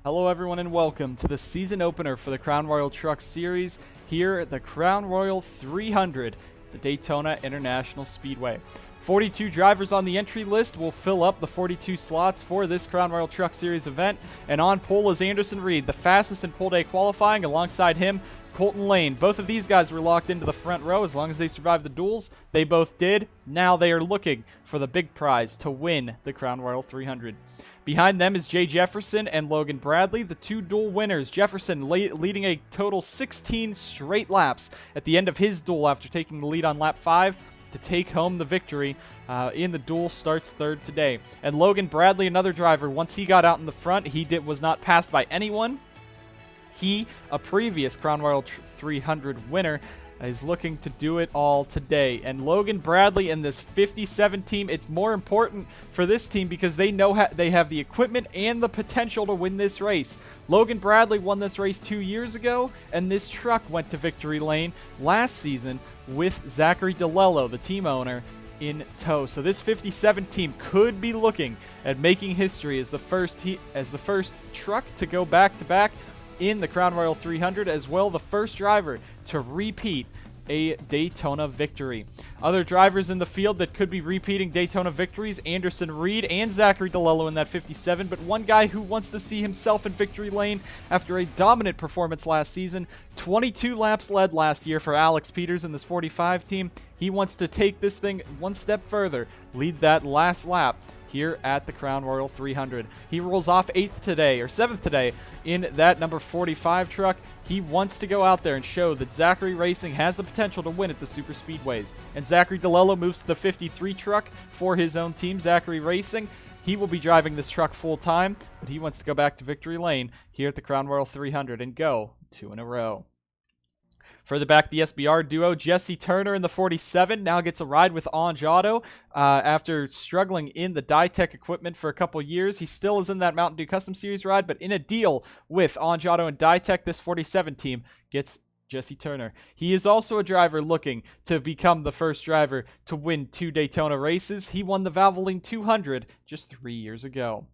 Hello everyone and welcome to the season opener for the Crown Royal Truck Series here at the Crown Royal 300, the Daytona International Speedway. 42 drivers on the entry list will fill up the 42 slots for this Crown Royal Truck Series event, and on pole is Anderson Reed, the fastest in pole day qualifying. Alongside him, Colton Lane. Both of these guys were locked into the front row as long as they survived the duels. They both did. Now they are looking for the big prize to win the Crown Royal 300. Behind them is Jay Jefferson and Logan Bradley, the two duel winners. Jefferson leading a total 16 straight laps at the end of his duel after taking the lead on lap 5 to take home the victory in the duel. Starts third today. And Logan Bradley, another driver, once he got out in the front, was not passed by anyone. He, a previous Crown Royal 300 winner, is looking to do it all today. And Logan Bradley and this 57 team, it's more important for this team because they know they have the equipment and the potential to win this race. Logan Bradley won this race 2 years ago, and this truck went to victory lane last season with Zachary DeLello, the team owner, in tow. So this 57 team could be looking at making history as the first truck to go back-to-back in the Crown Royal 300, as well the first driver to repeat a Daytona victory. Other drivers in the field that could be repeating Daytona victories, Anderson Reed and Zachary DeLello in that 57, but one guy who wants to see himself in victory lane after a dominant performance last season, 22 laps led last year for Alex Peters in this 45 team. He wants to take this thing one step further, lead that last lap here at the Crown Royal 300. He rolls off 7th today in that number 45 truck. He wants to go out there and show that Zachary Racing has the potential to win at the super speedways. And Zachary DeLello moves to the 53 truck for his own team, Zachary Racing. He will be driving this truck full time, but he wants to go back to victory lane here at the Crown Royal 300 and go 2 in a row. Further back, the SBR duo, Jesse Turner in the 47, now gets a ride with Onge Auto. After struggling in the Dytek equipment for a couple years, he still is in that Mountain Dew Custom Series ride, but in a deal with Onge Auto and Dytek, this 47 team gets Jesse Turner. He is also a driver looking to become the first driver to win 2 Daytona races. He won the Valvoline 200 just 3 years ago.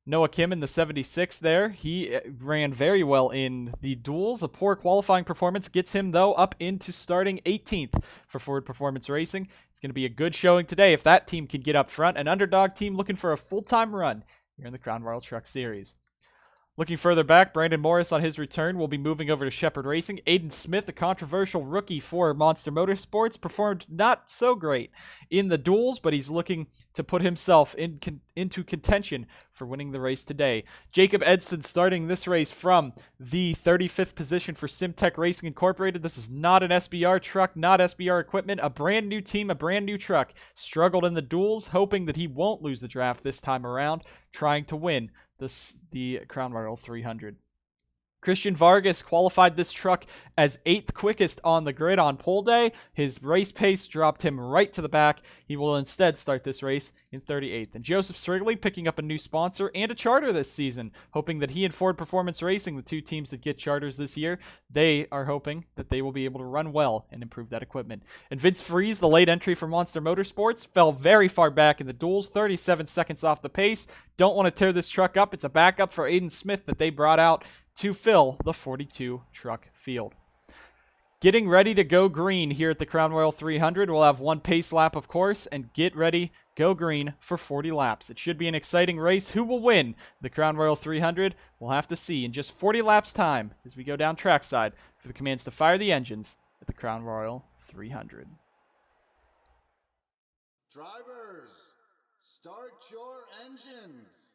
Noah Kim in the 76 there. He ran very well in the duels. A poor qualifying performance gets him, though, up into starting 18th for Ford Performance Racing. It's going to be a good showing today if that team can get up front. An underdog team looking for a full-time run here in the Crown Royal Truck Series. Looking further back, Brandon Morris on his return will be moving over to Shepherd Racing. Aiden Smith, a controversial rookie for Monster Motorsports, performed not so great in the duels, but he's looking to put himself into contention for winning the race today. Jacob Edson starting this race from the 35th position for Simtech Racing Incorporated. This is not an SBR truck, not SBR equipment, a brand new team, a brand new truck. Struggled in the duels, hoping that he won't lose the draft this time around, trying to win the Crown Royal 300. Christian Vargas qualified this truck as 8th quickest on the grid on pole day. His race pace dropped him right to the back. He will instead start this race in 38th. And Joseph Strigley picking up a new sponsor and a charter this season, hoping that he and Ford Performance Racing, the two teams that get charters this year, they are hoping that they will be able to run well and improve that equipment. And Vince Freeze, the late entry for Monster Motorsports, fell very far back in the duels, 37 seconds off the pace. Don't want to tear this truck up. It's a backup for Aiden Smith that they brought out to fill the 42 truck field. Getting ready to go green here at the Crown Royal 300. We'll have one pace lap, of course, and get ready, go green for 40 laps. It should be an exciting race. Who will win the Crown Royal 300? We'll have to see in just 40 laps time as we go down trackside for the commands to fire the engines at the Crown Royal 300. Drivers, start your engines.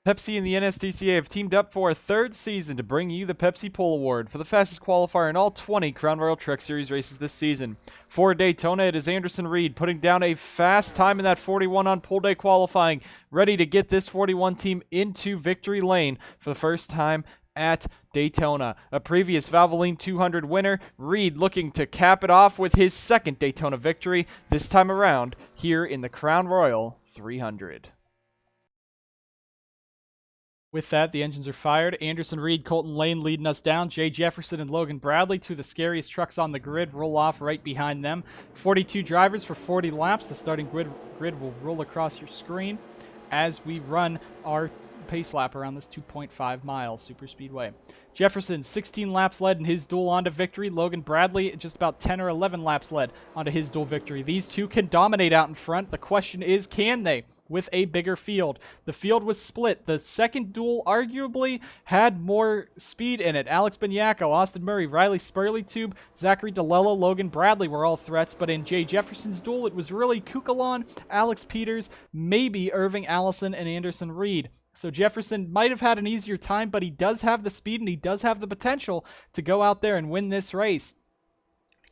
Pepsi and the NSDCA have teamed up for a 3rd season to bring you the Pepsi Pole Award for the fastest qualifier in all 20 Crown Royal Truck Series races this season. For Daytona, it is Anderson Reed putting down a fast time in that 41 on pole day qualifying, ready to get this 41 team into victory lane for the first time at Daytona. A previous Valvoline 200 winner, Reed looking to cap it off with his 2nd Daytona victory, this time around here in the Crown Royal 300. With that, the engines are fired. Anderson Reed, Colton Lane leading us down. Jay Jefferson and Logan Bradley, two of the scariest trucks on the grid, roll off right behind them. 42 drivers for 40 laps. The starting grid will roll across your screen. as we run our pace lap around this 2.5 miles super speedway. Jefferson, 16 laps led in his duel onto victory. Logan Bradley, just about 10 or 11 laps led onto his duel victory. These two can dominate out in front. The question is, can they? With a bigger field. The field was split. The second duel arguably had more speed in it. Alex Beniaco, Austin Murray, Riley Spurleytube, Zachary DeLello, Logan Bradley were all threats, but in Jay Jefferson's duel, it was really Kukalon, Alex Peters, maybe Irving Allison, and Anderson Reed. So Jefferson might have had an easier time, but he does have the speed and he does have the potential to go out there and win this race.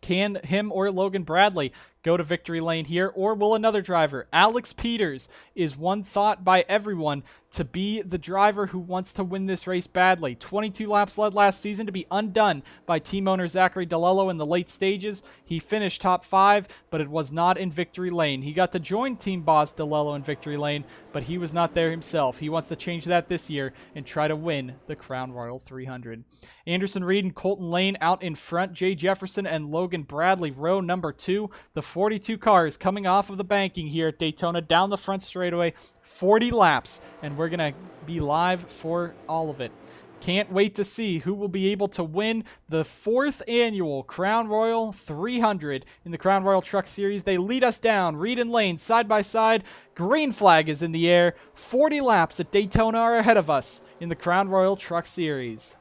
Can him or Logan Bradley go to victory lane here, or will another driver? Alex Peters is one thought by everyone to be the driver who wants to win this race badly. 22 laps led last season to be undone by team owner Zachary DeLello in the late stages. He finished top 5, but it was not in victory lane. He got to join team boss DeLello in victory lane, but he was not there himself. He wants to change that this year and try to win the Crown Royal 300. Anderson Reed and Colton Lane out in front. Jay Jefferson and Logan Bradley, row number 2. The 42 cars coming off of the banking here at Daytona down the front straightaway, 40 laps, and we're going to be live for all of it. Can't wait to see who will be able to win the 4th annual Crown Royal 300 in the Crown Royal Truck Series. They lead us down, Reed and Lane side by side. Green flag is in the air. 40 laps at Daytona are ahead of us in the Crown Royal Truck Series.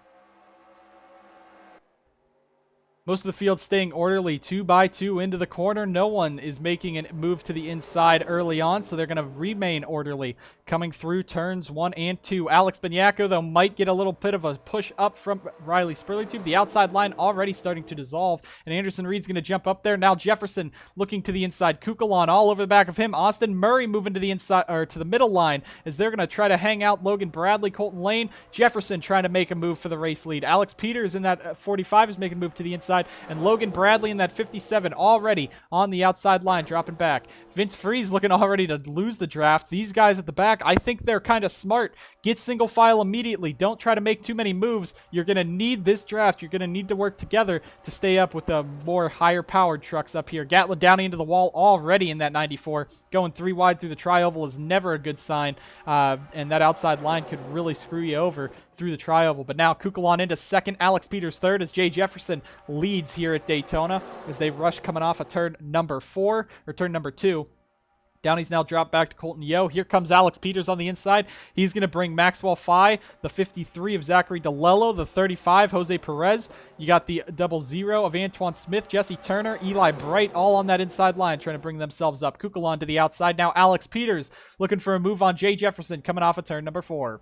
Most of the field staying orderly, 2 by 2 into the corner. No one is making a move to the inside early on, so they're going to remain orderly. Coming through turns 1 and 2. Alex Beniaco, though, might get a little bit of a push up from Riley Spurleytube. The outside line already starting to dissolve, and Anderson Reed's going to jump up there. Now Jefferson looking to the inside. Kukalon all over the back of him. Austin Murray moving to the inside, or to the middle line, as they're going to try to hang out Logan Bradley, Colton Lane. Jefferson trying to make a move for the race lead. Alex Peters in that 45 is making a move to the inside, and Logan Bradley in that 57 already on the outside line, dropping back. Vince Freeze looking already to lose the draft. These guys at the back, I think they're kind of smart. Get single file immediately. Don't try to make too many moves. You're going to need this draft. You're going to need to work together to stay up with the more higher powered trucks up here. Gatlin Downey into the wall already in that 94. Going 3 wide through the tri-oval is never a good sign. And that outside line could really screw you over through the tri-oval. But now Kukalon into second. Alex Peters third as Jay Jefferson leads here at Daytona as they rush coming off of turn number 4, or turn number 2. Downey's now dropped back to Colton Yo. Here comes Alex Peters on the inside. He's going to bring Maxwell Fye, the 53 of Zachary DeLello, the 35, Jose Perez. You got the 00 of Antoine Smith, Jesse Turner, Eli Bright, all on that inside line trying to bring themselves up. Kukalon to the outside. Now Alex Peters looking for a move on Jay Jefferson coming off of turn number 4.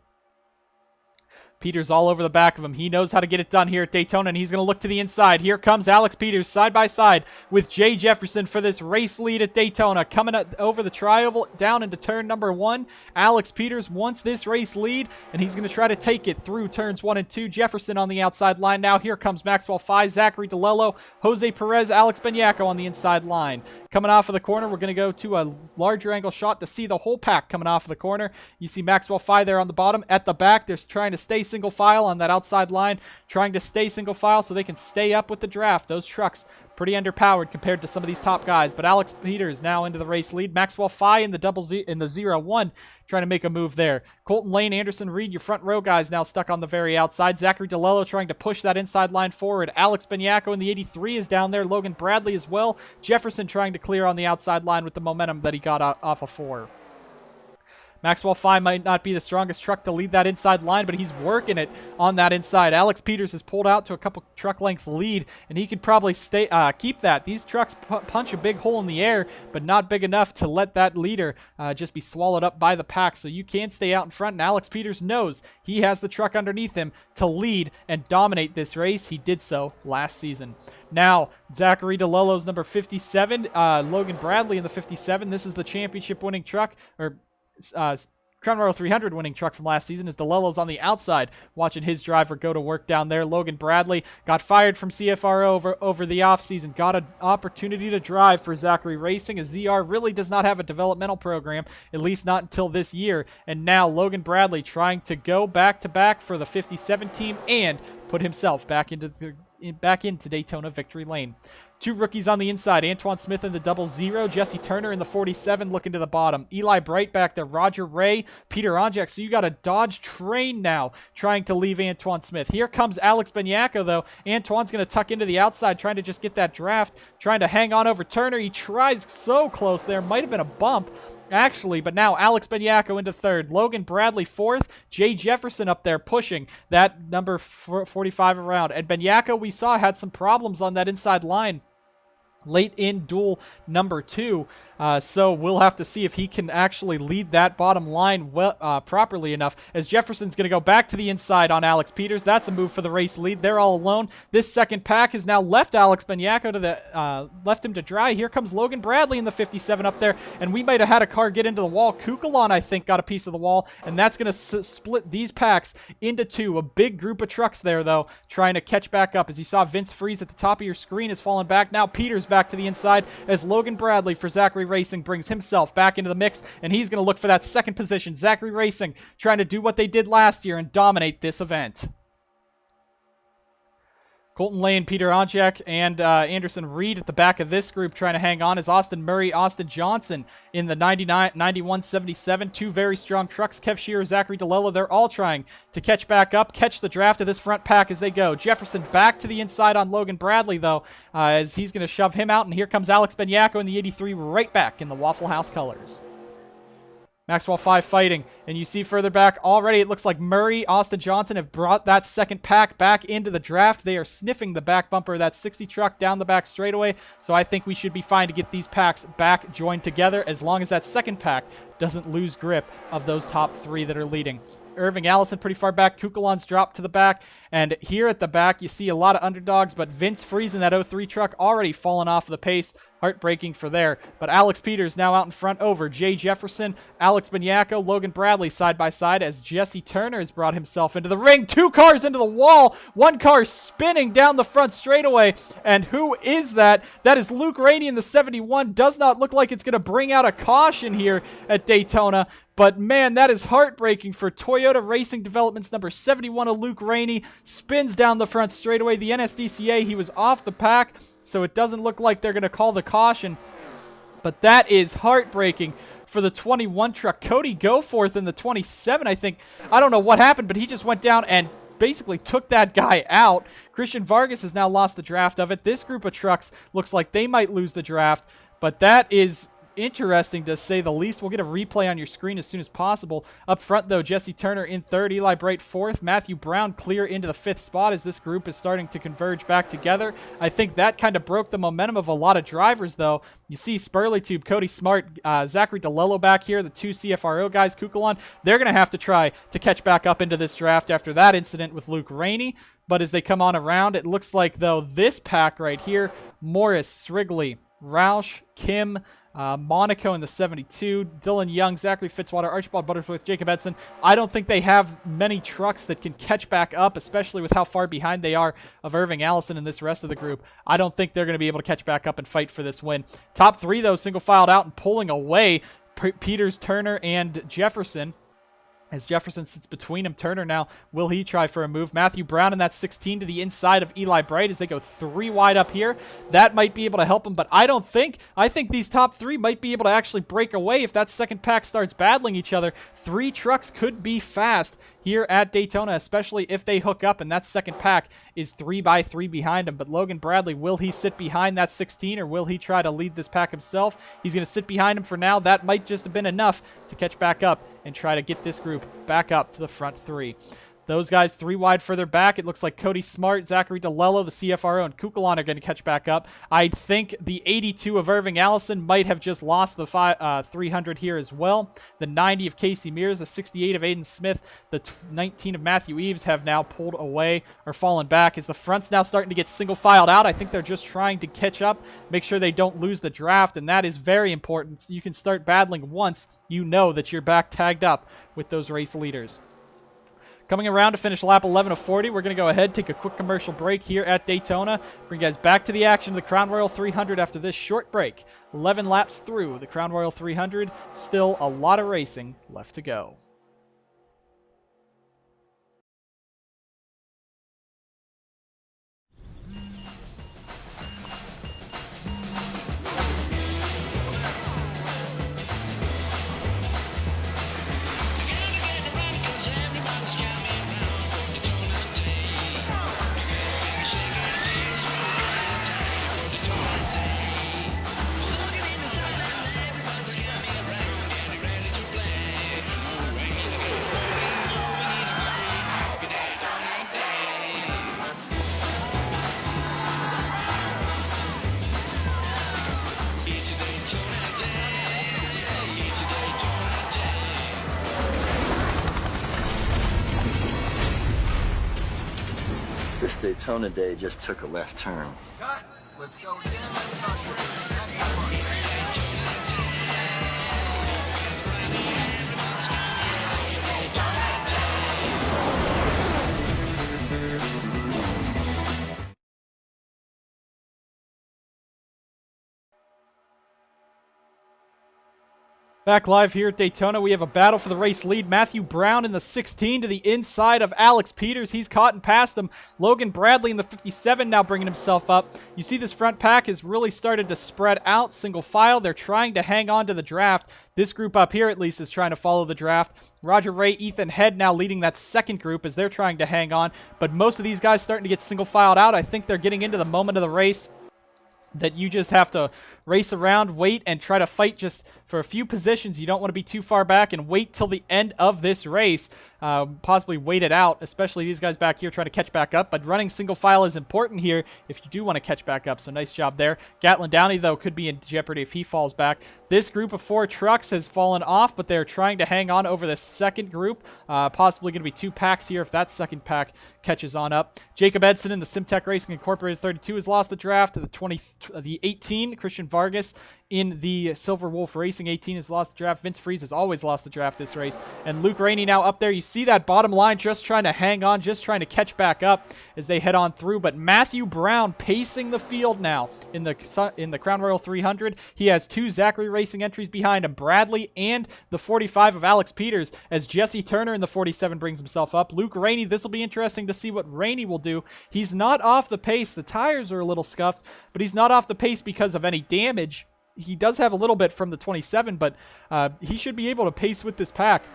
Peters all over the back of him. He knows how to get it done here at Daytona, and he's going to look to the inside. Here comes Alex Peters side by side with Jay Jefferson for this race lead at Daytona. Coming over the tri-oval down into turn number 1. Alex Peters wants this race lead, and he's going to try to take it through turns 1 and 2. Jefferson on the outside line now. Here comes Maxwell Fye, Zachary DeLello, Jose Perez, Alex Beniaco on the inside line. Coming off of the corner, we're going to go to a larger angle shot to see the whole pack coming off of the corner. You see Maxwell Fye there on the bottom. At the back, they're trying to stay single file on that outside line, trying to stay single file so they can stay up with the draft. Those trucks pretty underpowered compared to some of these top guys, but Alex Peters now into the race lead. Maxwell Fye in the 0-1 trying to make a move there. Colton Lane, Anderson Reed, your front row guys now stuck on the very outside. Zachary DeLello trying to push that inside line forward. Alex Beniaco in the 83 is down there. Logan Bradley as well. Jefferson trying to clear on the outside line with the momentum that he got off of 4. Maxwell Fye might not be the strongest truck to lead that inside line, but he's working it on that inside. Alex Peters has pulled out to a couple truck length lead, and he could probably keep that. These trucks punch a big hole in the air, but not big enough to let that leader just be swallowed up by the pack. So you can stay out in front, and Alex Peters knows he has the truck underneath him to lead and dominate this race. He did so last season. Now, Zachary DeLello's number 57, Logan Bradley in the 57. This is the championship winning truck, or Crown Royal 300 winning truck from last season, as DeLello's on the outside watching his driver go to work down there. Logan Bradley got fired from CFRO over the offseason, got an opportunity to drive for Zachary Racing, as ZR really does not have a developmental program, at least not until this year. And now Logan Bradley trying to go back-to-back for the 57 team and put himself back into Daytona victory lane. Two rookies on the inside. Antoine Smith in the 00. Jesse Turner in the 47 looking to the bottom. Eli Bright back there. Roger Ray. Peter Onjak. So you got a Dodge train now trying to leave Antoine Smith. Here comes Alex Benyako, though. Antoine's going to tuck into the outside, trying to just get that draft, trying to hang on over Turner. He tries so close there. Might have been a bump, actually, but now Alex Benyako into third. Logan Bradley fourth. Jay Jefferson up there pushing that number 45 around. And Benyako, we saw, had some problems on that inside line late in duel number 2. So we'll have to see if he can actually lead that bottom line properly enough, as Jefferson's going to go back to the inside on Alex Peters. That's a move for the race lead. They're all alone. This second pack has now left Alex Benyako to the left him to dry. Here comes Logan Bradley in the 57 up there, and we might have had a car get into the wall. Kukulon, I think, got a piece of the wall, and that's going to split these packs into 2. A big group of trucks there, though, trying to catch back up. As you saw, Vince Freeze at the top of your screen has fallen back. Now Peters back to the inside, as Logan Bradley for Zachary Racing brings himself back into the mix, and he's going to look for that second position. Zachary Racing trying to do what they did last year and dominate this event. Colton Lane, Peter Onjak, and Anderson Reed at the back of this group trying to hang on, as Austin Murray, Austin Johnson in the 99, 91, 77. Two very strong trucks. Kev Shearer, Zachary DeLello, they're all trying to catch back up, catch the draft of this front pack as they go. Jefferson back to the inside on Logan Bradley, though, as he's going to shove him out, and here comes Alex Benyako in the 83 right back in the Waffle House colors. Maxwell 5 fighting, and you see further back already it looks like Murray, Austin Johnson have brought that second pack back into the draft. They are sniffing the back bumper of that 60 truck down the back straightaway, so I think we should be fine to get these packs back joined together as long as that second pack doesn't lose grip of those top 3 that are leading. Irving Allison pretty far back. Kukulon's dropped to the back. And here at the back, you see a lot of underdogs, but Vince Freeze in that 03 truck already fallen off of the pace. Heartbreaking for there. But Alex Peters now out in front over Jay Jefferson, Alex Benyako, Logan Bradley side by side as Jesse Turner has brought himself into the ring. 2 cars into the wall. 1 car spinning down the front straightaway. And who is that? That is Luke Rainey in the 71. Does not look like it's going to bring out a caution here at Daytona. But man, that is heartbreaking for Toyota Racing Development's number 71 of Luke Rainey. Spins down the front straightaway. The NSDCA, he was off the pack, so it doesn't look like they're going to call the caution. But that is heartbreaking for the 21 truck. Cody Goforth in the 27, I think. I don't know what happened, but he just went down and basically took that guy out. Christian Vargas has now lost the draft of it. This group of trucks looks like they might lose the draft, but that is interesting to say the least. We'll get a replay on your screen as soon as possible. Up front, though, Jesse Turner in third, Eli Bright fourth, Matthew Brown clear into the 5th spot as this group is starting to converge back together. I think that kind of broke the momentum of a lot of drivers, though. You see Spurley Cody Smart, Zachary DeLello back here, the 2 CFRO guys, Kukulon. They're going to have to try to catch back up into this draft after that incident with Luke Rainey. But as they come on around, it looks like, though, this pack right here, Morris, Srigley, Roush, Kim, Monaco in the 72, Dylan Young, Zachary Fitzwater, Archibald Buttersworth, Jacob Edson. I don't think they have many trucks that can catch back up, especially with how far behind they are of Irving Allison and this rest of the group. I don't think they're going to be able to catch back up and fight for this win. Top 3, though, single filed out and pulling away Peters, Turner, and Jefferson. As Jefferson sits between him, Turner now, will he try for a move? Matthew Brown in that 16 to the inside of Eli Bright as they go 3 wide up here. That might be able to help him, but I think these top 3 might be able to actually break away if that second pack starts battling each other. 3 trucks could be fast here at Daytona, especially if they hook up and that second pack is 3 by 3 behind him. But Logan Bradley, will he sit behind that 16 or will he try to lead this pack himself? He's going to sit behind him for now. That might just have been enough to catch back up and try to get this group back up to the front 3. Those guys 3 wide further back. It looks like Cody Smart, Zachary DeLello, the CFRO, and Kukulon are going to catch back up. I think the 82 of Irving Allison might have just lost the 300 here as well. The 90 of Casey Mears, the 68 of Aiden Smith, the 19 of Matthew Eves have now pulled away or fallen back as the front's now starting to get single filed out. I think they're just trying to catch up, make sure they don't lose the draft, and that is very important. So you can start battling once you know that you're back tagged up with those race leaders. Coming around to finish lap 11 of 40, we're going to go ahead, take a quick commercial break here at Daytona. Bring you guys back to the action of the Crown Royal 300 after this short break. 11 laps through the Crown Royal 300. Still a lot of racing left to go. This Daytona day just took a left turn. Cut. Let's go again. Let's start next one. Back live here at Daytona, we have a battle for the race lead. Matthew Brown in the 16 to the inside of Alex Peters. He's caught and passed him. Logan Bradley in the 57 now bringing himself up. You see this front pack has really started to spread out, single file. They're trying to hang on to the draft. This group up here, at least, is trying to follow the draft. Roger Ray, Ethan Head now leading that second group as they're trying to hang on. But most of these guys starting to get single filed out. I think they're getting into the moment of the race that you just have to race around, wait, and try to fight just for a few positions. You don't want to be too far back and wait till the end of this race. Possibly wait it out, especially these guys back here trying to catch back up. But running single file is important here if you do want to catch back up. So nice job there. Gatlin Downey, though, could be in jeopardy if he falls back. This group of 4 trucks has fallen off, but they're trying to hang on over the second group. Possibly going to be 2 packs here if that second pack catches on up. Jacob Edson in the Simtech Racing Incorporated 32 has lost the draft. The 18, Christian Vargas in the Silver Wolf Racing 18 has lost the draft. Vince Freeze has always lost the draft this race. And Luke Rainey now up there. You see that bottom line just trying to hang on, just trying to catch back up as they head on through. But Matthew Brown pacing the field now in the Crown Royal 300. He has 2 Zachary Racing entries behind him, Bradley and the 45 of Alex Peters, as Jesse Turner in the 47 brings himself up. Luke Rainey, this will be interesting to see what Rainey will do. He's not off the pace. The tires are a little scuffed, but he's not off the pace because of any damage. He does have a little bit from the 27, but he should be able to pace with this pack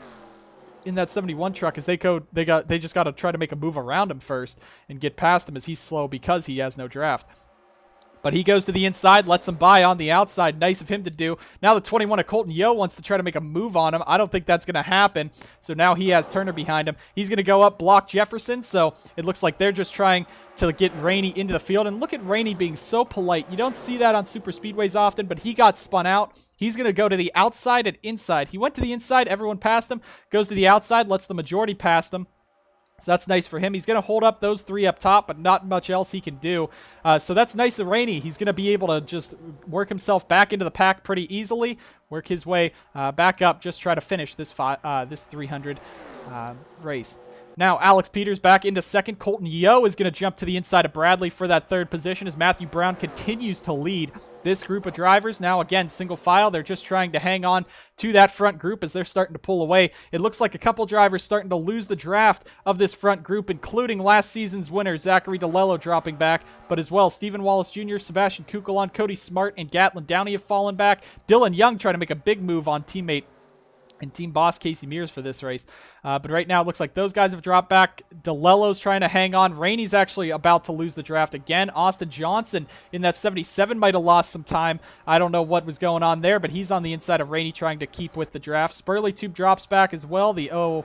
in that 71 truck as they just got to try to make a move around him first and get past him as he's slow because he has no draft. But he goes to the inside, lets him by on the outside. Nice of him to do. Now the 21 of Colton Yo wants to try to make a move on him. I don't think that's going to happen. So now he has Turner behind him. He's going to go up, block Jefferson. So it looks like they're just trying to get Rainey into the field. And look at Rainey being so polite. You don't see that on super speedways often, but he got spun out. He's going to go to the outside and inside. He went to the inside. Everyone passed him. Goes to the outside, lets the majority pass him. So that's nice for him. He's going to hold up those 3 up top, but not much else he can do. So that's nice of Rainey. He's going to be able to just work himself back into the pack pretty easily, work his way back up, just try to finish this 300 race. Now, Alex Peters back into second. Colton Yo is going to jump to the inside of Bradley for that third position as Matthew Brown continues to lead this group of drivers. Now, again, single file. They're just trying to hang on to that front group as they're starting to pull away. It looks like a couple drivers starting to lose the draft of this front group, including last season's winner, Zachary DeLello, dropping back, but as well, Stephen Wallace Jr., Sebastian Kukulon, Cody Smart, and Gatlin Downey have fallen back. Dylan Young trying to make a big move on teammate and team boss Casey Mears for this race. But right now it looks like those guys have dropped back. DeLello's trying to hang on. Rainey's actually about to lose the draft again. Austin Johnson in that 77 might have lost some time. I don't know what was going on there, but he's on the inside of Rainey trying to keep with the draft. Spurley Tube drops back as well. The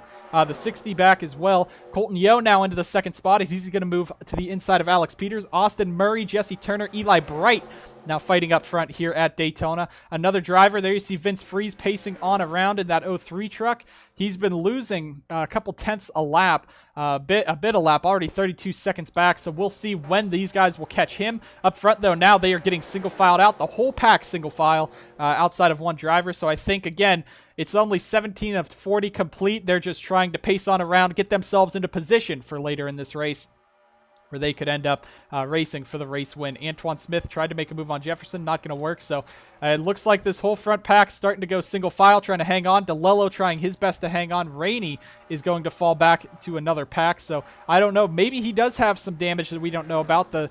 60 back as well. Colton Yo now into the second spot. He's going to move to the inside of Alex Peters. Austin Murray, Jesse Turner, Eli Bright now fighting up front here at Daytona. Another driver there. You see Vince Freeze pacing on around in that 03 truck. He's been losing a couple tenths a lap, a bit a lap, already 32 seconds back. So we'll see when these guys will catch him. Up front, though, now they are getting single filed out. The whole pack single file outside of one driver. So I think, again, it's only 17 of 40 complete. They're just trying to pace on around, get themselves into position for later in this race, where they could end up racing for the race win. Antoine Smith tried to make a move on Jefferson. Not going to work. So it looks like this whole front pack starting to go single file, trying to hang on. DeLello trying his best to hang on. Rainey is going to fall back to another pack. So I don't know. Maybe he does have some damage that we don't know about. The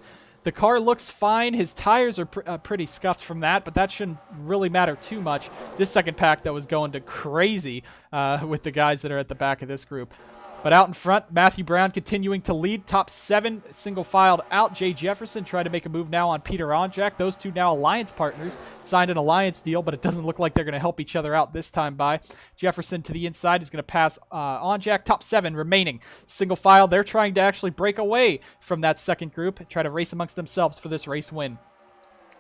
car looks fine. His tires are pretty scuffed from that, but that shouldn't really matter too much. This second pack, that was going to crazy with the guys that are at the back of this group. But out in front, Matthew Brown continuing to lead. Top 7 single-filed out. Jay Jefferson tried to make a move now on Peter Onjak. Those two now alliance partners. Signed an alliance deal, but it doesn't look like they're going to help each other out this time by. Jefferson to the inside is going to pass Onjak. Top 7 remaining. Single-file. They're trying to actually break away from that second group and try to race amongst themselves for this race win.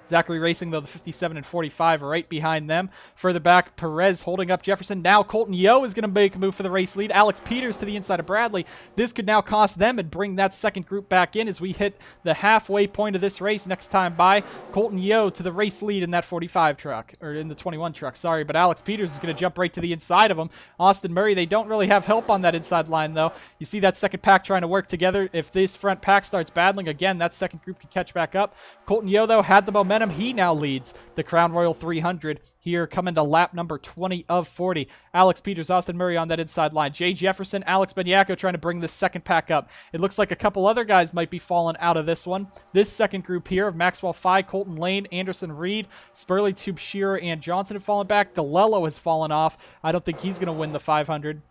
Zachary Racing, though, the 57 and 45 right behind them. Further back, Perez holding up Jefferson. Now Colton Yo is going to make a move for the race lead. Alex Peters to the inside of Bradley. This could now cost them and bring that second group back in as we hit the halfway point of this race next time by. Colton Yo to the race lead in that 45 truck, or in the 21 truck, sorry. But Alex Peters is going to jump right to the inside of him. Austin Murray, they don't really have help on that inside line, though. You see that second pack trying to work together. If this front pack starts battling again, that second group can catch back up. Colton Yo, though, had the momentum. He now leads the Crown Royal 300 here, coming to lap number 20 of 40. Alex Peters, Austin Murray on that inside line. Jay Jefferson, Alex Benyako trying to bring this second pack up. It looks like a couple other guys might be falling out of this one. This second group here of Maxwell Fye, Colton Lane, Anderson Reed, Spurley, Tube Shearer, and Johnson have fallen back. DeLello has fallen off. I don't think he's going to win the 500.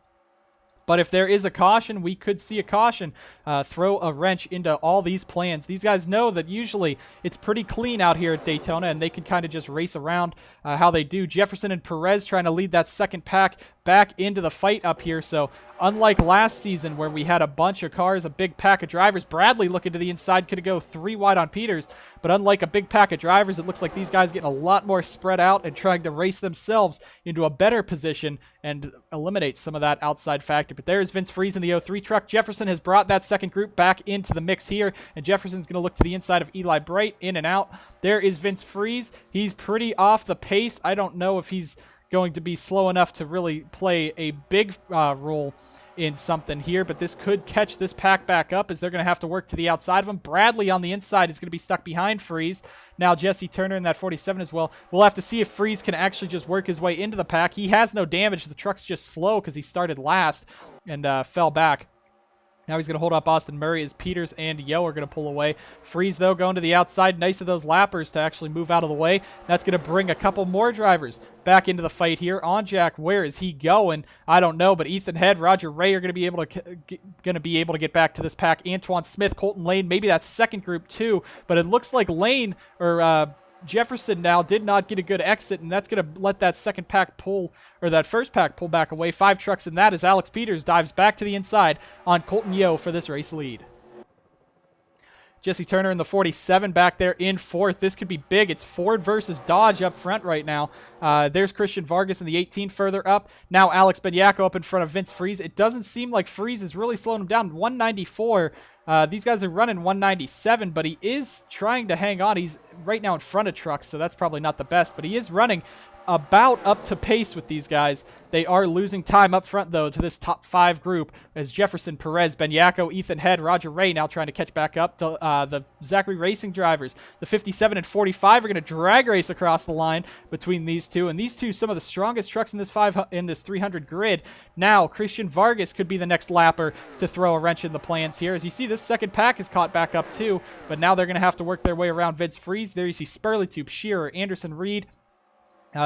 But if there is a caution, we could see a caution throw a wrench into all these plans. These guys know that usually it's pretty clean out here at Daytona, and they can kind of just race around how they do. Jefferson and Perez trying to lead that second pack back into the fight up here. So unlike last season where we had a bunch of cars, a big pack of drivers, Bradley looking to the inside could go 3 wide on Peters. But unlike a big pack of drivers, it looks like these guys getting a lot more spread out and trying to race themselves into a better position and eliminate some of that outside factor. But there's Vince Freeze in the 03 truck. Jefferson has brought that second group back into the mix here, and Jefferson's going to look to the inside of Eli Bright, in and out. There is Vince Freeze. He's pretty off the pace. I don't know if he's going to be slow enough to really play a big role in something here, but this could catch this pack back up as they're going to have to work to the outside of him. Bradley on the inside is going to be stuck behind Freeze. Now Jesse Turner in that 47 as well. We'll have to see if Freeze can actually just work his way into the pack. He has no damage. The truck's just slow because he started last and fell back. Now he's going to hold up Austin Murray as Peters and Yo are going to pull away. Freeze, though, going to the outside. Nice of those lappers to actually move out of the way. That's going to bring a couple more drivers back into the fight here. On Jack, where is he going? I don't know, but Ethan Head, Roger Ray are going to be able to get back to this pack. Antoine Smith, Colton Lane, maybe that second group too, but it looks like Lane or Jefferson now did not get a good exit, and that's going to let that second pack pull, or that first pack pull back away. 5 trucks in that as Alex Peters dives back to the inside on Colton Yo for this race lead. Jesse Turner in the 47 back there in 4th. This could be big. It's Ford versus Dodge up front right now. There's Christian Vargas in the 18 further up. Now Alex Benyako up in front of Vince Freeze. It doesn't seem like Freeze is really slowing him down. 194. These guys are running 197, but he is trying to hang on. He's right now in front of trucks, so that's probably not the best, but he is running about up to pace with these guys. They are losing time up front, though, to this top 5 group as Jefferson, Perez, Benyako, Ethan Head, Roger Ray now trying to catch back up to the Zachary Racing drivers. The 57 and 45 are going to drag race across the line between these two, and these two some of the strongest trucks in this 300 grid. Now Christian Vargas could be the next lapper to throw a wrench in the plans here. As you see, this second pack is caught back up too, but now they're going to have to work their way around Vince Freeze. There you see Spurley Tube, Shearer, Anderson Reed,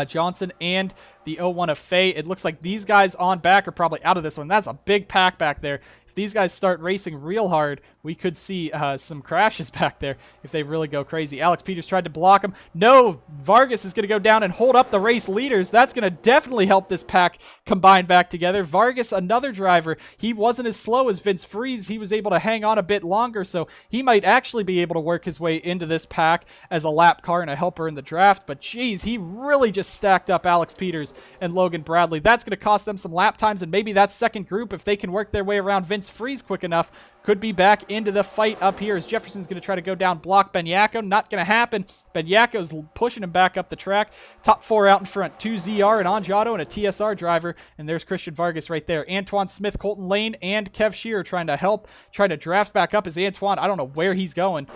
Johnson, and the 01 of Faye. It looks like these guys on back are probably out of this one. That's a big pack back there. If these guys start racing real hard, we could see some crashes back there if they really go crazy. Alex Peters tried to block him. No, Vargas is going to go down and hold up the race leaders. That's going to definitely help this pack combine back together. Vargas, another driver, he wasn't as slow as Vince Freeze. He was able to hang on a bit longer, so he might actually be able to work his way into this pack as a lap car and a helper in the draft. But geez, he really just stacked up Alex Peters and Logan Bradley. That's going to cost them some lap times, and maybe that second group, if they can work their way around Vince Freeze quick enough, could be back into the fight up here as Jefferson's going to try to go down block Benyako. Not going to happen. Benyako's pushing him back up the track. Top 4 out in front. 2 ZR, an Angiato, and a TSR driver. And there's Christian Vargas right there. Antoine Smith, Colton Lane, and Kev Shearer trying to help, trying to draft back up as Antoine. I don't know where he's going.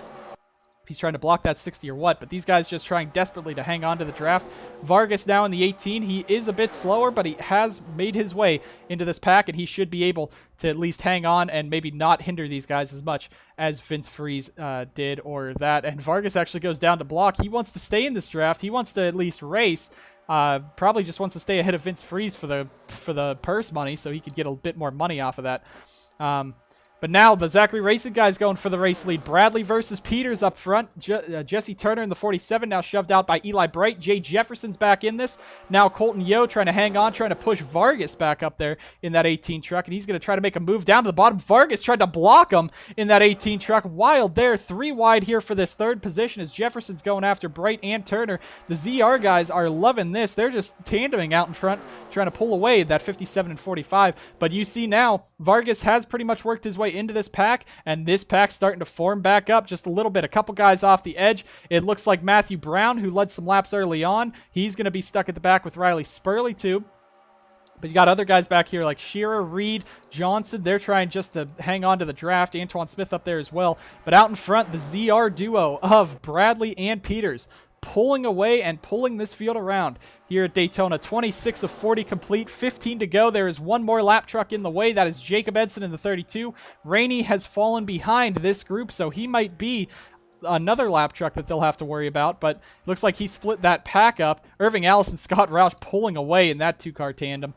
He's trying to block that 60 or what, but these guys just trying desperately to hang on to the draft. Vargas now in the 18. He is a bit slower, but he has made his way into this pack, and he should be able to at least hang on and maybe not hinder these guys as much as Vince Freeze did or that. And Vargas actually goes down to block. He wants to stay in this draft. He wants to at least race. Probably just wants to stay ahead of Vince Freeze for the purse money so he could get a bit more money off of that. But now the Zachary Racing guys going for the race lead. Bradley versus Peters up front. Jesse Turner in the 47 now shoved out by Eli Bright. Jay Jefferson's back in this. Now Colton Yo trying to hang on, trying to push Vargas back up there in that 18 truck. And he's going to try to make a move down to the bottom. Vargas tried to block him in that 18 truck. Wild there. 3 wide here for this third position as Jefferson's going after Bright and Turner. The ZR guys are loving this. They're just tandeming out in front, trying to pull away that 57 and 45. But you see now, Vargas has pretty much worked his way into this pack, and this pack's starting to form back up just a little bit. A couple guys off the edge. It looks like Matthew Brown, who led some laps early on, he's going to be stuck at the back with Riley Spurley too. But you got other guys back here like Shearer, Reed, Johnson. They're trying just to hang on to the draft. Antoine Smith up there as well. But out in front, the ZR duo of Bradley and Peters pulling away and pulling this field around here at Daytona. 26 of 40 complete, 15 to go. There is one more lap truck in the way. That is Jacob Edson in the 32. Rainey has fallen behind this group, so he might be another lap truck that they'll have to worry about, but it looks like he split that pack up. Irving Allison, Scott Roush pulling away in that 2-car tandem.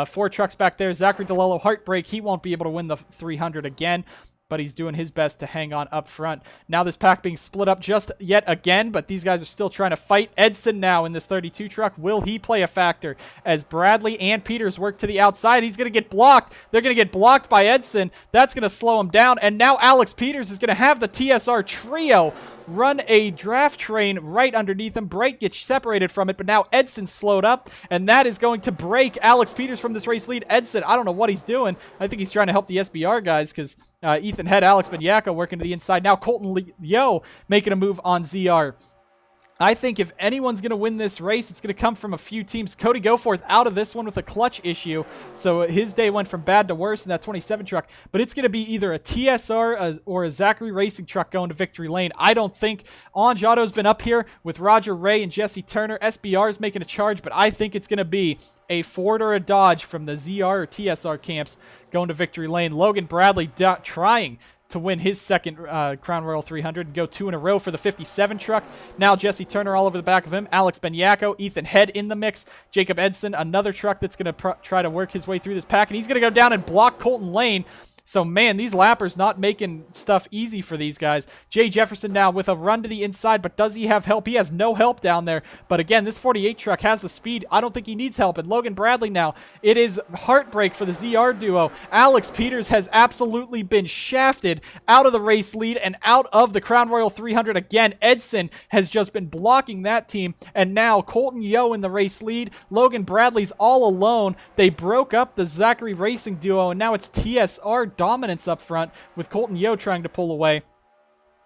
4 trucks back there. Zachary DeLello, heartbreak. He won't be able to win the 300 again, but he's doing his best to hang on up front. Now this pack being split up just yet again, but these guys are still trying to fight. Edson now in this 32 truck. Will he play a factor as Bradley and Peters work to the outside? He's going to get blocked. They're going to get blocked by Edson. That's going to slow him down, and now Alex Peters is going to have the TSR trio run a draft train right underneath him. Bright gets separated from it, but now Edson slowed up, and that is going to break Alex Peters from this race lead. Edson, I don't know what he's doing. I think he's trying to help the SBR guys because Ethan Head, Alex Benyako working to the inside. Now Colton Yo making a move on ZR. I think if anyone's going to win this race, it's going to come from a few teams. Cody Goforth out of this one with a clutch issue, so his day went from bad to worse in that 27 truck. But it's going to be either a TSR or a Zachary Racing truck going to victory lane. I don't think Anjato's been up here with Roger Ray and Jesse Turner. SBR is making a charge, but I think it's going to be a Ford or a Dodge from the ZR or TSR camps going to victory lane. Logan Bradley trying to win his second Crown Royal 300 and go 2 in a row for the 57 truck. Now Jesse Turner all over the back of him. Alex Benyako, Ethan Head in the mix. Jacob Edson, another truck that's going to try to work his way through this pack, and he's going to go down and block Colton Lane. So, man, these lappers not making stuff easy for these guys. Jay Jefferson now with a run to the inside, but does he have help? He has no help down there. But, again, this 48 truck has the speed. I don't think he needs help. And Logan Bradley now, it is heartbreak for the ZR duo. Alex Peters has absolutely been shafted out of the race lead and out of the Crown Royal 300 again. Edson has just been blocking that team. And now Colton Yo in the race lead. Logan Bradley's all alone. They broke up the Zachary Racing duo, and now it's TSR dominance up front with Colton Yo trying to pull away.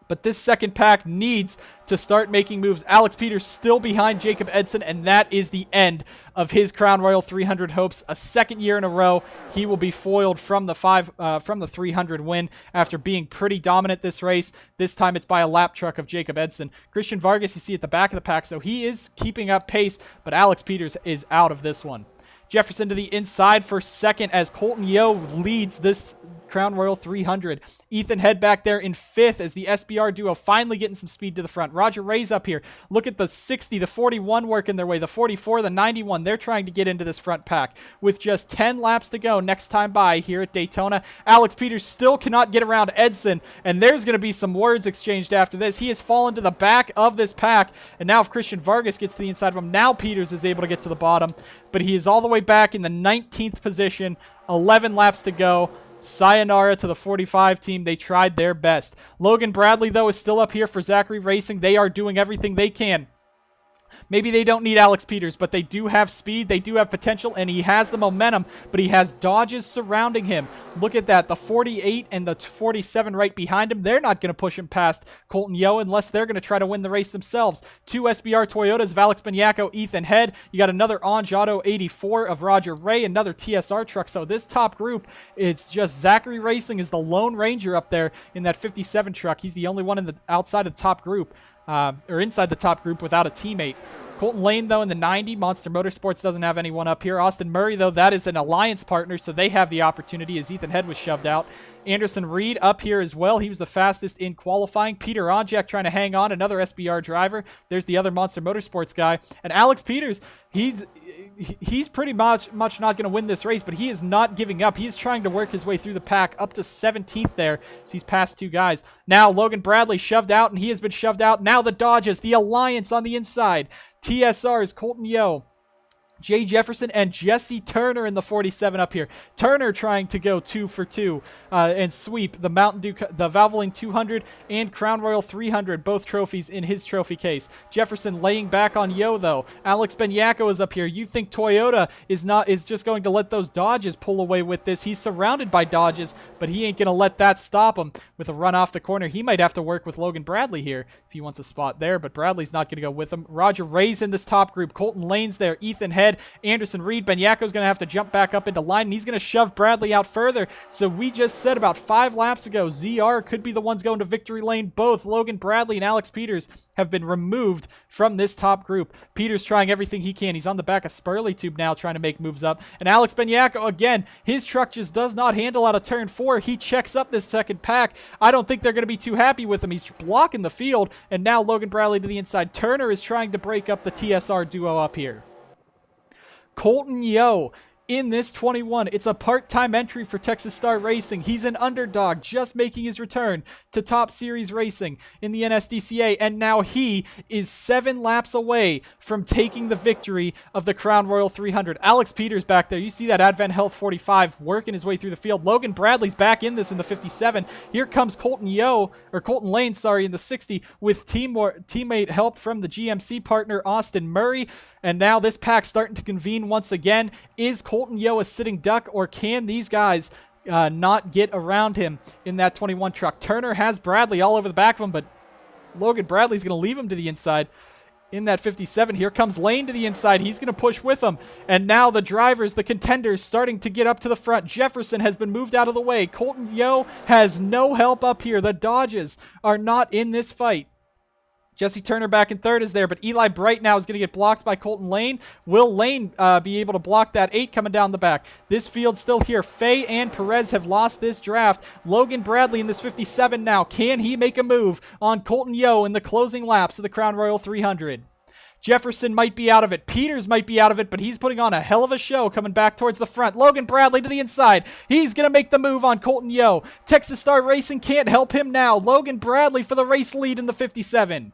But this second pack needs to start making moves. Alex Peters still behind Jacob Edson, and that is the end of his Crown Royal 300 hopes. A second year in a row, he will be foiled from the 300 win after being pretty dominant this race. This time it's by a lap truck of Jacob Edson. Christian Vargas you see at the back of the pack, so he is keeping up pace, but Alex Peters is out of this one. Jefferson to the inside for second as Colton Yo leads this Crown Royal 300. Ethan Head back there in 5th as the SBR duo finally getting some speed to the front. Roger Ray's up here. Look at the 60, the 41 working their way, the 44, the 91. They're trying to get into this front pack with just 10 laps to go next time by here at Daytona. Alex Peters still cannot get around Edson, and there's going to be some words exchanged after this. He has fallen to the back of this pack, and now if Christian Vargas gets to the inside of him, now Peters is able to get to the bottom, but he is all the way back in the 19th position, 11 laps to go. Sayonara to the 45 team. They tried their best. Logan Bradley, though, is still up here for Zachary Racing. They are doing everything they can. Maybe they don't need Alex Peters, but they do have speed, they do have potential, and he has the momentum, but he has Dodges surrounding him. Look at that, the 48 and the 47 right behind him. They're not going to push him past Colton Yo unless they're going to try to win the race themselves. 2 SBR Toyotas of Alex Benyako, Ethan Head. You got another Anjato 84 of Roger Ray, another TSR truck. So this top group, it's just Zachary Racing is the Lone Ranger up there in that 57 truck. He's the only one in the outside of the top group. Or inside the top group without a teammate. Colton Lane, though, in the 90. Monster Motorsports doesn't have anyone up here. Austin Murray, though, that is an alliance partner, so they have the opportunity as Ethan Head was shoved out. Anderson Reed up here as well. He was the fastest in qualifying. Peter Onjak trying to hang on, another SBR driver. There's the other Monster Motorsports guy. And Alex Peters, he's pretty much not going to win this race, but he is not giving up. He's trying to work his way through the pack up to 17th there as he's passed 2 guys. Now Logan Bradley shoved out, and he has been shoved out. Now the Dodges, the alliance on the inside. TSR's Colton Yo, Jay Jefferson, and Jesse Turner in the 47 up here. Turner trying to go 2 for 2 and sweep the Mountain Dew, the Valvoline 200 and Crown Royal 300, both trophies in his trophy case. Jefferson laying back on Yo, though. Alex Benyako is up here. You think Toyota is just going to let those Dodges pull away with this? He's surrounded by Dodges, but he ain't going to let that stop him with a run off the corner. He might have to work with Logan Bradley here if he wants a spot there, but Bradley's not going to go with him. Roger Ray's in this top group. Colton Lane's there. Ethan Head, Anderson Reed. Benyako's going to have to jump back up into line, and he's going to shove Bradley out further. So we just said about 5 laps ago, ZR could be the ones going to victory lane. Both Logan Bradley and Alex Peters have been removed from this top group. Peters trying everything he can. He's on the back of Spurley Tube now trying to make moves up. And Alex Benyako, again, his truck just does not handle out of turn 4. He checks up this second pack. I don't think they're going to be too happy with him. He's blocking the field, and now Logan Bradley to the inside. Turner is trying to break up the TSR duo up here. Colton Yo in this 21. It's a part-time entry for Texas Star Racing. He's an underdog, just making his return to Top Series Racing in the NSDCA, and now he is 7 laps away from taking the victory of the Crown Royal 300. Alex Peters back there. You see that Advent Health 45 working his way through the field. Logan Bradley's back in this in the 57. Here comes Colton Lane, sorry, in the 60 with teammate help from the GMC partner Austin Murray. And now this pack starting to convene once again. Is Colton Yo a sitting duck, or can these guys not get around him in that 21 truck? Turner has Bradley all over the back of him, but Logan Bradley's going to leave him to the inside in that 57. Here comes Lane to the inside. He's going to push with him. And now the drivers, the contenders, starting to get up to the front. Jefferson has been moved out of the way. Colton Yo has no help up here. The Dodges are not in this fight. Jesse Turner back in 3rd is there, but Eli Bright now is going to get blocked by Colton Lane. Will Lane be able to block that 8 coming down the back? This field still here. Fay and Perez have lost this draft. Logan Bradley in this 57 now. Can he make a move on Colton Yo in the closing laps of the Crown Royal 300? Jefferson might be out of it. Peters might be out of it, but he's putting on a hell of a show coming back towards the front. Logan Bradley to the inside. He's going to make the move on Colton Yo. Texas Star Racing can't help him now. Logan Bradley for the race lead in the 57.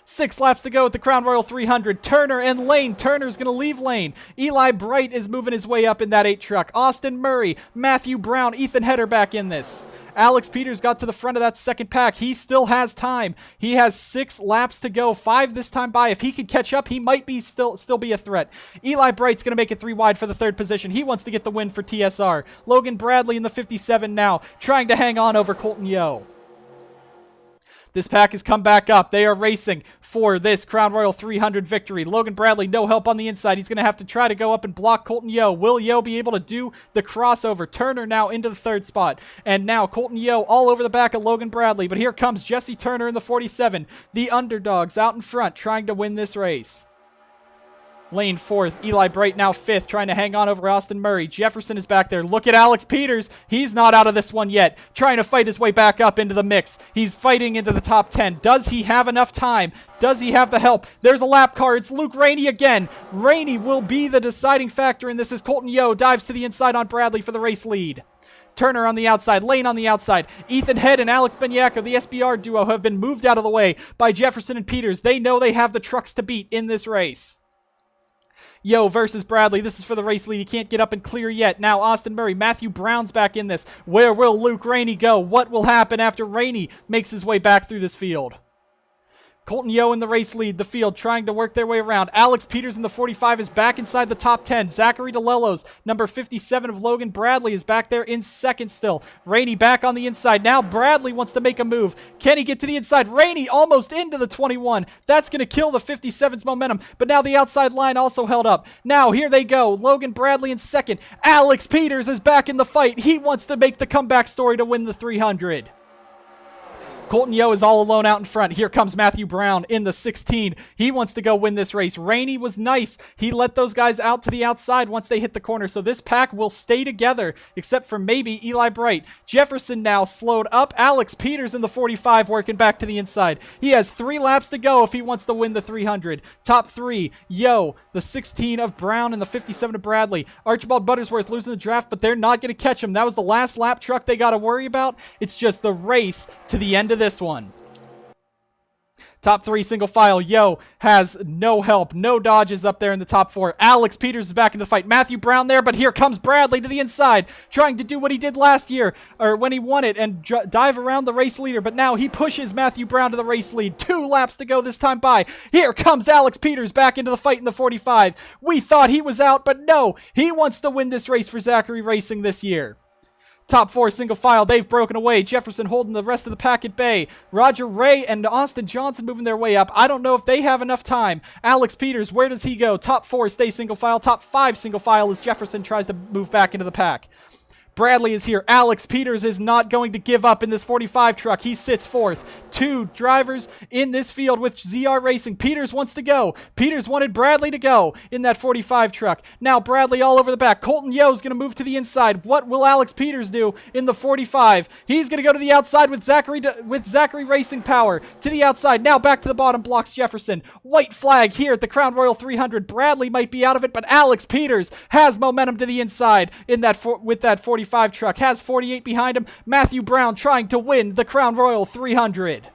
6 laps to go at the Crown Royal 300. Turner and Lane. Turner's going to leave Lane. Eli Bright is moving his way up in that 8 truck. Austin Murray, Matthew Brown, Ethan Header back in this. Alex Peters got to the front of that second pack. He still has time. He has 6 laps to go. 5 this time by. If he could catch up, he might be still be a threat. Eli Bright's going to make it 3 wide for the 3rd position. He wants to get the win for TSR. Logan Bradley in the 57 now, trying to hang on over Colton Yo. This pack has come back up. They are racing for this Crown Royal 300 victory. Logan Bradley, no help on the inside. He's going to have to try to go up and block Colton Yo. Will Yo be able to do the crossover? Turner now into the 3rd spot. And now Colton Yo all over the back of Logan Bradley. But here comes Jesse Turner in the 47. The underdogs out in front trying to win this race. Lane 4th. Eli Bright now 5th, trying to hang on over Austin Murray. Jefferson is back there. Look at Alex Peters. He's not out of this one yet. Trying to fight his way back up into the mix. He's fighting into the top 10. Does he have enough time? Does he have the help? There's a lap car. It's Luke Rainey again. Rainey will be the deciding factor in this as Colton Yo dives to the inside on Bradley for the race lead. Turner on the outside, Lane on the outside. Ethan Head and Alex Benyako, the SBR duo, have been moved out of the way by Jefferson and Peters. They know they have the trucks to beat in this race. Yo versus Bradley. This is for the race lead. He can't get up and clear yet. Now Austin Murray. Matthew Brown's back in this. Where will Luke Rainey go? What will happen after Rainey makes his way back through this field? Colton Yo in the race lead, the field trying to work their way around. Alex Peters in the 45 is back inside the top 10. Zachary DeLellos, number 57 of Logan Bradley, is back there in 2nd still. Rainey back on the inside. Now Bradley wants to make a move. Can he get to the inside? Rainey almost into the 21. That's going to kill the 57's momentum, but now the outside line also held up. Now here they go. Logan Bradley in 2nd. Alex Peters is back in the fight. He wants to make the comeback story to win the 300. Colton Yo is all alone out in front. Here comes Matthew Brown in the 16. He wants to go win this race. Rainey was nice. He let those guys out to the outside once they hit the corner. So this pack will stay together, except for maybe Eli Bright. Jefferson now slowed up. Alex Peters in the 45 working back to the inside. He has 3 laps to go if he wants to win the 300. Top 3, Yo, the 16 of Brown and the 57 of Bradley. Archibald Buttersworth losing the draft, but they're not going to catch him. That was the last lap truck they got to worry about. It's just the race to the end of this one. Top 3 single file. Yo has no help. No dodges up there in the top 4. Alex Peters is back into the fight. Matthew Brown there, but here comes Bradley to the inside, trying to do what he did last year, or when he won it, and dive around the race leader. But now he pushes Matthew Brown to the race lead. 2 laps to go this time by. Here comes Alex Peters back into the fight in the 45. We thought he was out, but no. He wants to win this race for Zachary Racing this year. Top 4 single file. They've broken away. Jefferson holding the rest of the pack at bay. Roger Ray and Austin Johnson moving their way up. I don't know if they have enough time. Alex Peters, where does he go? Top 4 stay single file. Top 5 single file as Jefferson tries to move back into the pack. Bradley is here. Alex Peters is not going to give up in this 45 truck. He sits 4th. 2 drivers in this field with ZR Racing. Peters wants to go. Peters wanted Bradley to go in that 45 truck. Now Bradley all over the back. Colton Yo is going to move to the inside. What will Alex Peters do in the 45? He's going to go to the outside with Zachary Racing power. To the outside. Now back to the bottom. Blocks Jefferson. White flag here at the Crown Royal 300. Bradley might be out of it, but Alex Peters has momentum to the inside in that with that 45 truck, has 48 behind him. Matthew Brown trying to win the Crown Royal 300.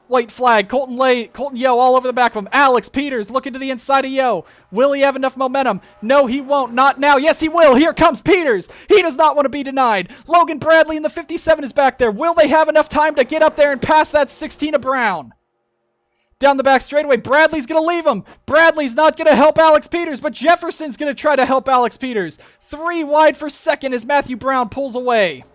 White flag, Colton Yo all over the back of him. Alex Peters looking to the inside of Yo. Will he have enough momentum? No, he won't. Not now. Yes, he will. Here comes Peters. He does not want to be denied. Logan Bradley in the 57 is back there. Will they have enough time to get up there and pass that 16 of Brown? Down the back straightaway, Bradley's going to leave him. Bradley's not going to help Alex Peters, but Jefferson's going to try to help Alex Peters. 3 wide for second as Matthew Brown pulls away.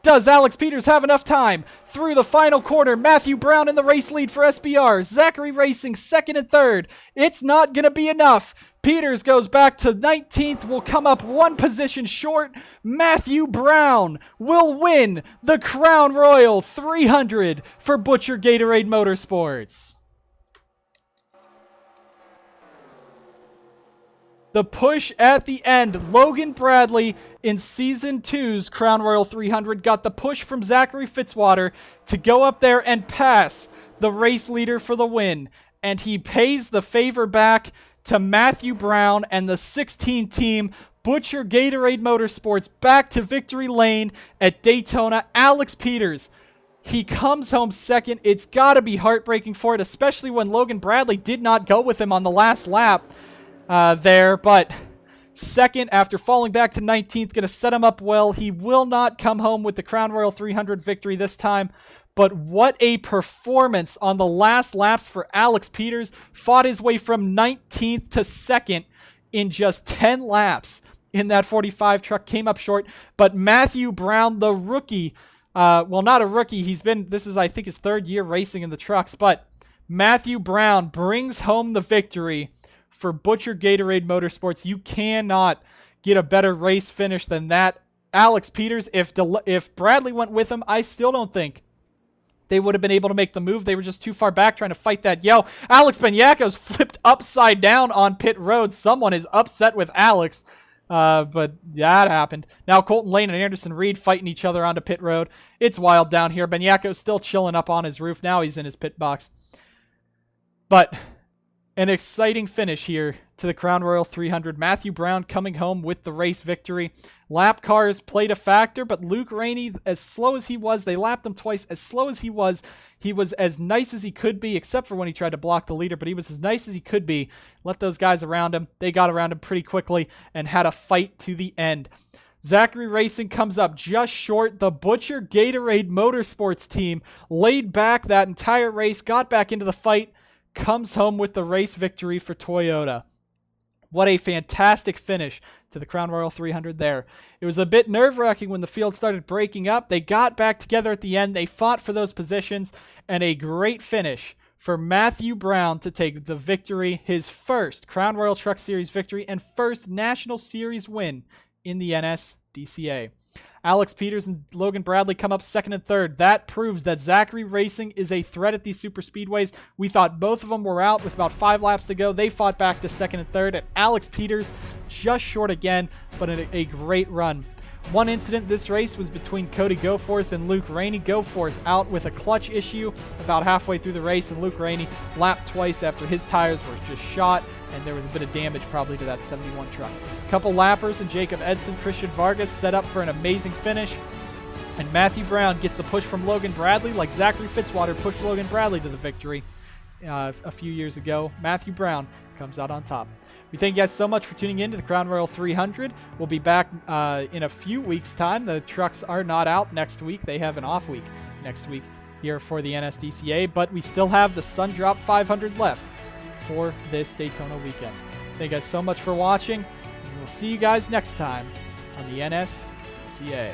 Does Alex Peters have enough time? Through the final quarter, Matthew Brown in the race lead for SBR. Zachary Racing second and third. It's not going to be enough. Peters goes back to 19th, will come up 1 position short. Matthew Brown will win the Crown Royal 300 for Butcher Gatorade Motorsports. The push at the end. Logan Bradley in Season 2's Crown Royal 300 got the push from Zachary Fitzwater to go up there and pass the race leader for the win. And he pays the favor back to Matthew Brown and the 16 team Butcher Gatorade Motorsports back to victory lane at Daytona. Alex Peters, he comes home second. It's got to be heartbreaking for it, especially when Logan Bradley did not go with him on the last lap there. But second after falling back to 19th, going to set him up well. He will not come home with the Crown Royal 300 victory this time. But what a performance on the last laps for Alex Peters. Fought his way from 19th to 2nd in just 10 laps in that 45 truck. Came up short. But Matthew Brown, the rookie, well, not a rookie. This is, I think, his 3rd year racing in the trucks. But Matthew Brown brings home the victory for Butcher Gatorade Motorsports. You cannot get a better race finish than that. Alex Peters, if Bradley went with him, I still don't think they would have been able to make the move. They were just too far back trying to fight that Yo. Alex Benyakos flipped upside down on pit road. Someone is upset with Alex, but that happened. Now Colton Lane and Anderson Reed fighting each other onto pit road. It's wild down here. Benyakos still chilling up on his roof. Now he's in his pit box. But an exciting finish here to the Crown Royal 300. Matthew Brown coming home with the race victory. Lap cars played a factor, but Luke Rainey, as slow as he was, they lapped him twice. As slow as he was as nice as he could be, except for when he tried to block the leader, but he was as nice as he could be. Let those guys around him. They got around him pretty quickly and had a fight to the end. Zachary Racing comes up just short. The Butcher Gatorade Motorsports team laid back that entire race, got back into the fight, comes home with the race victory for Toyota. What a fantastic finish to the Crown Royal 300 there. It was a bit nerve-wracking when the field started breaking up. They got back together at the end. They fought for those positions, and a great finish for Matthew Brown to take the victory, his first Crown Royal Truck Series victory and first National Series win in the NSDCA. Alex Peters and Logan Bradley come up second and third. That proves that Zachary Racing is a threat at these super speedways. We thought both of them were out with about 5 laps to go. They fought back to second and third, and Alex Peters just short again, but a great run. One incident this race was between Cody Goforth and Luke Rainey. Goforth out with a clutch issue about halfway through the race, and Luke Rainey lapped twice after his tires were just shot, and there was a bit of damage probably to that 71 truck. Couple lappers, and Jacob Edson, Christian Vargas set up for an amazing finish. And Matthew Brown gets the push from Logan Bradley, like Zachary Fitzwater pushed Logan Bradley to the victory a few years ago. Matthew Brown comes out on top. We thank you guys so much for tuning in to the Crown Royal 300. We'll be back in a few weeks' time. The trucks are not out next week. They have an off week next week here for the NSDCA, but we still have the Sundrop 500 left for this Daytona weekend. Thank you guys so much for watching. We'll see you guys next time on the NSDCA.